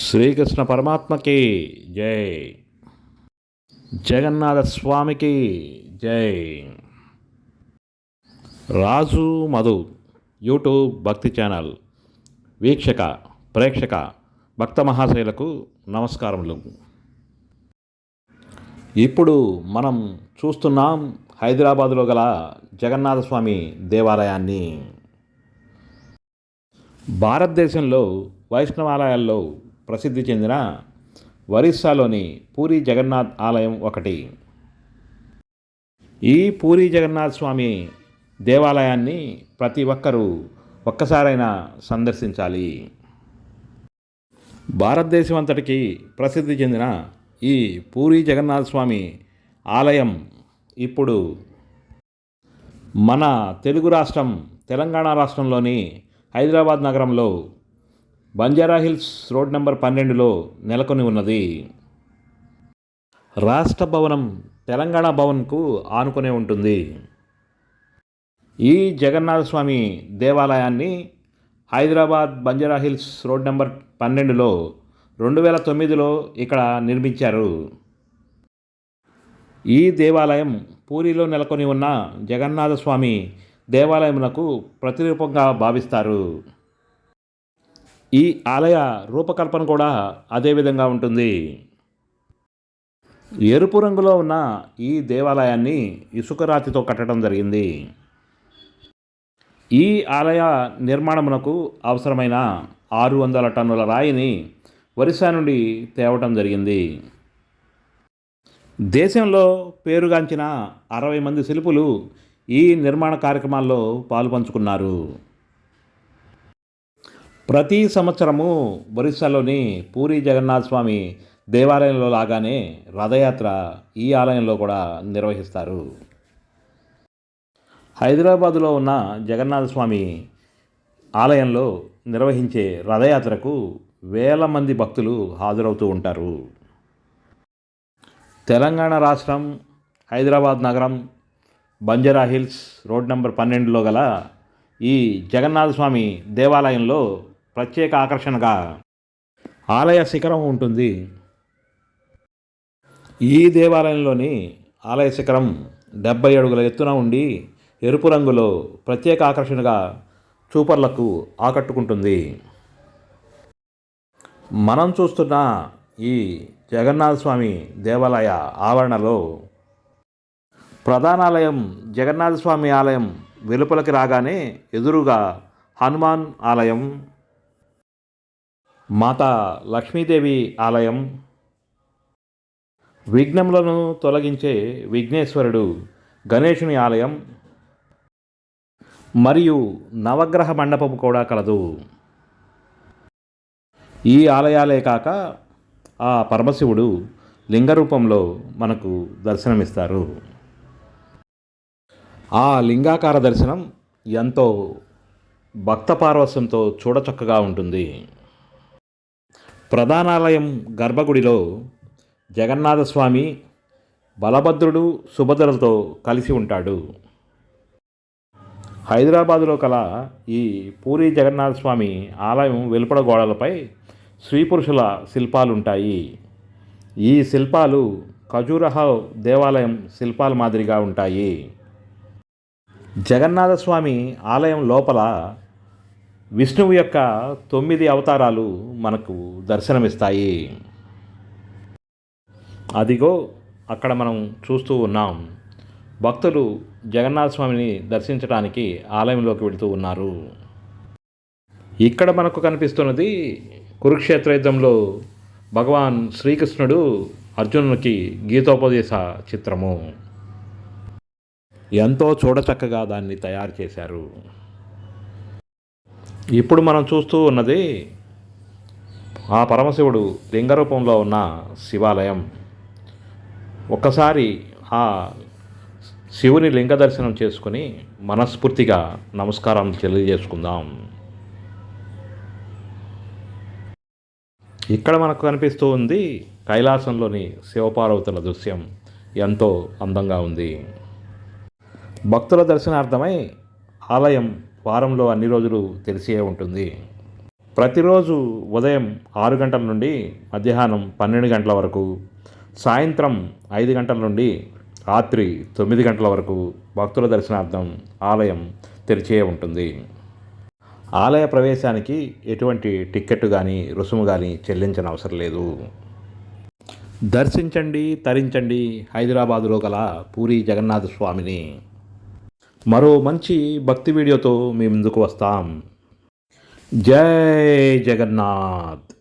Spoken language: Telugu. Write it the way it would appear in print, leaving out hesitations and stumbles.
శ్రీకృష్ణ పరమాత్మకి జై. జగన్నాథ స్వామికి జై. రాజు మధు యూట్యూబ్ భక్తి ఛానల్ వీక్షక ప్రేక్షక భక్త మహాశయులకు నమస్కారములు. ఇప్పుడు మనం చూస్తున్నాం హైదరాబాదులో గల జగన్నాథ స్వామి దేవాలయాన్ని. భారతదేశంలో వైష్ణవాలయాల్లో ప్రసిద్ధి చెందిన ఒరిస్సాలోని పూరి జగన్నాథ్ ఆలయం ఒకటి. ఈ పూరి జగన్నాథ స్వామి దేవాలయాన్ని ప్రతి ఒక్కరూ ఒక్కసారైనా సందర్శించాలి. భారతదేశం అంతటికి ప్రసిద్ధి చెందిన ఈ పూరి జగన్నాథ స్వామి ఆలయం ఇప్పుడు మన తెలుగు రాష్ట్రం తెలంగాణ రాష్ట్రంలోని హైదరాబాద్ నగరంలో బంజారాహిల్స్ రోడ్ నెంబర్ 12లో నెలకొని ఉన్నది. రాష్ట్ర భవనం తెలంగాణ భవన్కు ఆనుకునే ఉంటుంది. ఈ జగన్నాథ స్వామి దేవాలయాన్ని హైదరాబాద్ బంజారాహిల్స్ రోడ్ నెంబర్ 12లో 2009లో ఇక్కడ నిర్మించారు. ఈ దేవాలయం పూరిలో నెలకొని ఉన్న జగన్నాథ స్వామి దేవాలయమునకు ప్రతిరూపంగా భావిస్తారు. ఈ ఆలయ రూపకల్పన కూడా అదే విధంగా ఉంటుంది. ఎరుపు రంగులో ఉన్న ఈ దేవాలయాన్ని ఇసుక రాతితో కట్టడం జరిగింది. ఈ ఆలయ నిర్మాణమునకు అవసరమైన 600 టన్నుల రాయిని ఒరిస్సా నుండి తేవటం జరిగింది. దేశంలో పేరుగాంచిన 60 మంది శిల్పులు ఈ నిర్మాణ కార్యక్రమాల్లో పాలుపంచుకున్నారు. ప్రతి సంవత్సరము ఒరిస్సాలోని పూరి జగన్నాథ స్వామి దేవాలయంలో లాగానే రథయాత్ర ఈ ఆలయంలో కూడా నిర్వహిస్తారు. హైదరాబాదులో ఉన్న జగన్నాథ స్వామి ఆలయంలో నిర్వహించే రథయాత్రకు వేల మంది భక్తులు హాజరవుతూ ఉంటారు. తెలంగాణ రాష్ట్రం హైదరాబాద్ నగరం బంజారాహిల్స్ రోడ్ నెంబర్ 12లో గల ఈ జగన్నాథ స్వామి దేవాలయంలో ప్రత్యేక ఆకర్షణగా ఆలయ శిఖరం ఉంటుంది. ఈ దేవాలయంలోని ఆలయ శిఖరం 70 అడుగుల ఎత్తున ఉండి ఎరుపు రంగులో ప్రత్యేక ఆకర్షణగా చూపర్లకు ఆకట్టుకుంటుంది. మనం చూస్తున్న ఈ జగన్నాథ స్వామి దేవాలయ ఆవరణలో ప్రధానాలయం జగన్నాథ స్వామి ఆలయం వెలుపలకి రాగానే ఎదురుగా హనుమాన్ ఆలయం, మాతా లక్ష్మీదేవి ఆలయం, విఘ్నములను తొలగించే విఘ్నేశ్వరుడు గణేశుని ఆలయం మరియు నవగ్రహ మండపం కూడా కలదు. ఈ ఆలయాలే కాక ఆ పరమశివుడు లింగ రూపంలో మనకు దర్శనమిస్తారు. ఆ లింగాకార దర్శనం ఎంతో భక్త పార్వశ్యంతో చూడచక్కగా ఉంటుంది. ప్రధానాలయం గర్భగుడిలో జగన్నాథస్వామి బలభద్రుడు సుభద్రలతో కలిసి ఉంటాడు. హైదరాబాదులో కల ఈ పూరి జగన్నాథ స్వామి ఆలయం వెలుపడ గోడలపై స్త్రీ పురుషుల శిల్పాలుంటాయి. ఈ శిల్పాలు ఖజురహో దేవాలయం శిల్పాల మాదిరిగా ఉంటాయి. జగన్నాథ స్వామి ఆలయం లోపల విష్ణువు యొక్క 9 అవతారాలు మనకు దర్శనమిస్తాయి. అదిగో అక్కడ మనం చూస్తూ ఉన్నాం. భక్తులు జగన్నాథ స్వామిని దర్శించడానికి ఆలయంలోకి వెళుతూ ఉన్నారు. ఇక్కడ మనకు కనిపిస్తున్నది కురుక్షేత్ర యుద్ధంలో భగవాన్ శ్రీకృష్ణుడు అర్జునునికి గీతోపదేశ చిత్రము. ఎంతో చూడచక్కగా దాన్ని తయారు చేశారు. ఇప్పుడు మనం చూస్తూ ఉన్నది ఆ పరమశివుడు లింగ రూపంలో ఉన్న శివాలయం. ఒక్కసారి ఆ శివుని లింగ దర్శనం చేసుకుని మనస్ఫూర్తిగా నమస్కారం తెలియజేసుకుందాం. ఇక్కడ మనకు కనిపిస్తూ ఉంది కైలాసంలోని శివపార్వతుల దృశ్యం. ఎంతో అందంగా ఉంది. భక్తుల దర్శనార్థమై ఆలయం వారంలో అన్ని రోజులు తెరిచే ఉంటుంది. ప్రతిరోజు ఉదయం 6 గంటల నుండి మధ్యాహ్నం 12 గంటల వరకు, సాయంత్రం 5 గంటల నుండి రాత్రి 9 గంటల వరకు భక్తుల దర్శనార్థం ఆలయం తెరిచే ఉంటుంది. ఆలయ ప్రవేశానికి ఎటువంటి టిక్కెట్ కానీ రుసుము కానీ చెల్లించనవసరం లేదు. దర్శించండి, తరించండి హైదరాబాదులో గల పూరీ జగన్నాథ స్వామిని. మరో మంచి భక్తి వీడియోతో మీ ముందుకు వస్తాం. జై జగన్నాథ్.